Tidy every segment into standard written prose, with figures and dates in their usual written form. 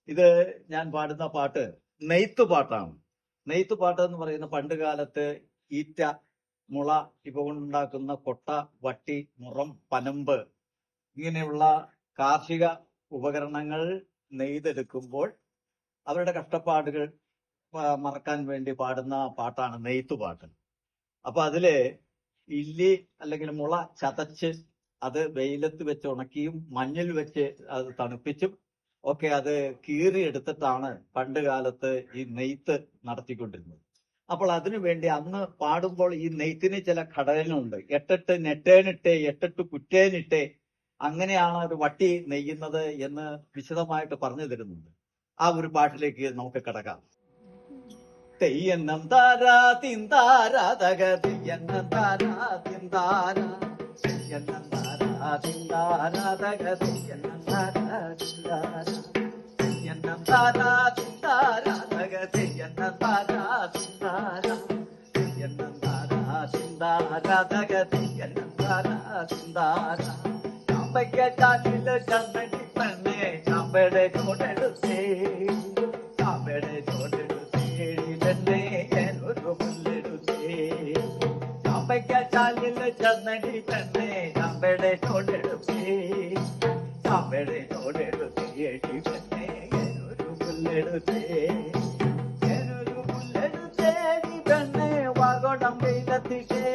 ഇത് ഞാൻ പാടുന്ന പാട്ട് നെയ്ത്ത് പാട്ടാണ്. നെയ്ത്ത് പാട്ട് എന്ന് പറയുന്ന പണ്ട് കാലത്ത് ഈറ്റ, മുള ഇവ കൊണ്ടുണ്ടാക്കുന്ന കൊട്ട, വട്ടി, മുറം, പനമ്പ് ഇങ്ങനെയുള്ള കാർഷിക ഉപകരണങ്ങൾ നെയ്തെടുക്കുമ്പോൾ അവരുടെ കഷ്ടപ്പാടുകൾ മറക്കാൻ വേണ്ടി പാടുന്ന പാട്ടാണ് നെയ്ത്ത് പാട്ട്. അപ്പൊ അതില് ഇല്ലി അല്ലെങ്കിൽ മുള ചതച്ച് അത് വെയിലത്ത് വെച്ച് ഉണക്കിയും മഞ്ഞിൽ വെച്ച് അത് തണുപ്പിച്ചും ഒക്കെ അത് കീറിയെടുത്തിട്ടാണ് പണ്ട് കാലത്ത് ഈ നെയ്ത്ത് നടത്തിക്കൊണ്ടിരുന്നത്. അപ്പോൾ അതിനു വേണ്ടി അന്ന് പാടുമ്പോൾ ഈ നെയ്ത്തിന് ചില ഘടകങ്ങളുണ്ട്. എട്ടെട്ട് നെട്ടേനിട്ടേ, എട്ടെട്ട് കുറ്റേനിട്ടേ, അങ്ങനെയാണ് ഒരു വട്ടി നെയ്യുന്നത് എന്ന് വിശദമായിട്ട് പറഞ്ഞു തരുന്നുണ്ട്. ആ ഒരു പാട്ടിലേക്ക് നമുക്ക് കടക്കാം. തെയ്യന്നം താരാ തിന്താരാ തക തെയ്യന്നം താരാ തിന്താരാ, തെയ്യന്നം താരാ തിന്താരാ തക തെയ്യന്നം താരാ തിന്താരാ, തെയ്യന്നം താരാ തിന്താരാ തക തെയ്യന്നം താരാ തിന്താരാ, തെയ്യന്നം താരാ തിന്താരാ തക തെയ്യന്നം താരാ തിന്താരാ. ചാമ്പയ്ക്ക ചാറ്റില് ചന്ദനി പെണ്ണെ ചാമ്പയുടെ ചോടെടുത്തേ, ചാമ്പയുടെ ചോടെടുത്തേടി പെണ്ണെ ഞാനൊരു പുല്ലെടുത്തേ. ചാമ്പയ്ക്ക ചാലില് ചന്ദനി പെണ്ണെ ചാമ്പയുടെ ചോടെടുത്തേ, ചാമ്പയുടെ ചോടെടുത്തേടി പെണ്ണെ ഞാനൊരു പുല്ലെടുത്തേ, ഞാനൊരു പുല്ലെടുത്തേടി പെണ്ണെ വാഗോടം വെയിലത്തിട്ടേ,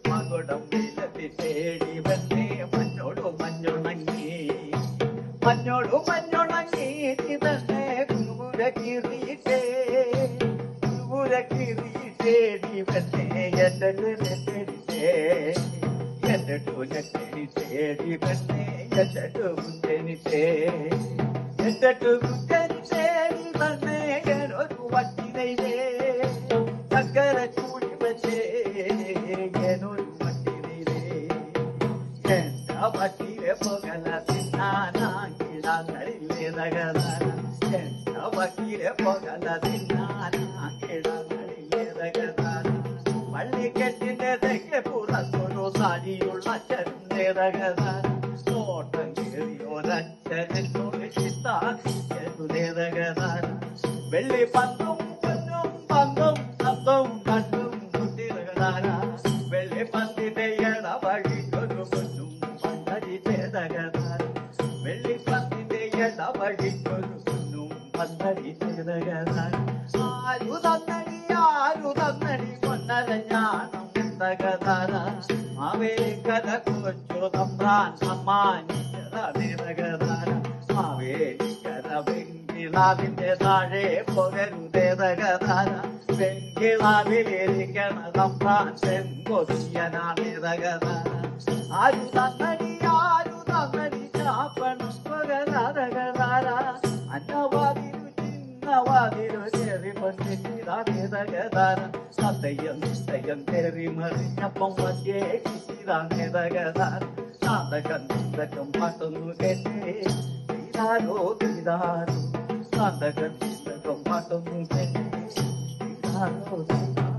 വാഗോടം വെയിലത്തിട്ടേടി പെണ്ണെ മഞ്ഞോടു മഞ്ഞുണങ്ങി, മഞ്ഞോടു മഞ്ഞുണങ്ങി തന്നെ കുരുമുര കീറിയിട്ടേ, കുരുമുര കീറിയിട്ടേടി പെണ്ണെ എട്ടു നെറ്റടിച്ചേ, എട്ടു നെറ്റടിച്ചേടി പെണ്ണെ എട്ടു കുറ്റനിട്ടേ, എട്ടു കുറ്റനിട്ടേടി പെണ്ണെ ഒരു വട്ടി നെയ്തേ, ചക്കര ചൂടി വെച്ചേ ഏനൊരു വട്ടി നെയ്തേ. എന്താ വട്ടിയിലെ പുകല തിന്നാനാങ്കിടങ്ങളിലെ തകതാര, എന്താ വട്ടിയിലെ പുകല തിന്നാനാങ്കിടങ്ങളിലെ തകതാര. പള്ളിക്കെട്ടിന്റെ തെക്കെ പുറത്തൊരു സാരിയുള്ള അച്ഛന്റെ തകതാര, തോട്ടം കയറിയൊരച്ഛനോട് ചിത്താക്കിയതുതേ തകതാര. വെള്ളി പന്തും പൊന്നും പന്തും പന്തും കണ്ടും കുട്ടി തകതാര, വെള്ളി പന്തിന്റെ ഇടവഴിക്കൊരു പൊന്നും പന്തടിച്ചേ തകതാര, വെള്ളി പന്തിന്റെ ഇടവഴിക്കൊരു പൊന്നും പന്തടിച്ചേ തകതാര. ആരു തന്നടി കൊന്നരഞ്ഞാണം തകതാര, മാവേലിക്കര കൊച്ചു തമ്പ്രാൻ സമ്മാനിച്ചതേ തകതാര, മാവേലിക്കര വെങ്കിളാവിന്റെ താഴെ പുകരുതേ തകതാര, വെങ്കിളാവിലിരിക്കണ തമ്പ്രാൻ ചെങ്കൊതിയനാണേ തകതാര. ആരു തന്നടി ചാപ്പണം പകരാ തകതാര, അന്നവാതിരു ചിന്നവാതിരു ചെറി പൊന്നിതാനേ തകതാര, സതയം നിശ്ചയം കയറി മറിഞ്ഞപ്പം മധ്യേ കിട്ടിതാനേ തകതാര. സാധകം ചിന്തകം പാട്ടൊന്നു കേട്ടേ തീരാരോ തീരാരോ, സാധകം ചിന്തകം പാട്ടൊന്നു കേട്ടേ തീരാരോ തീരാരോ.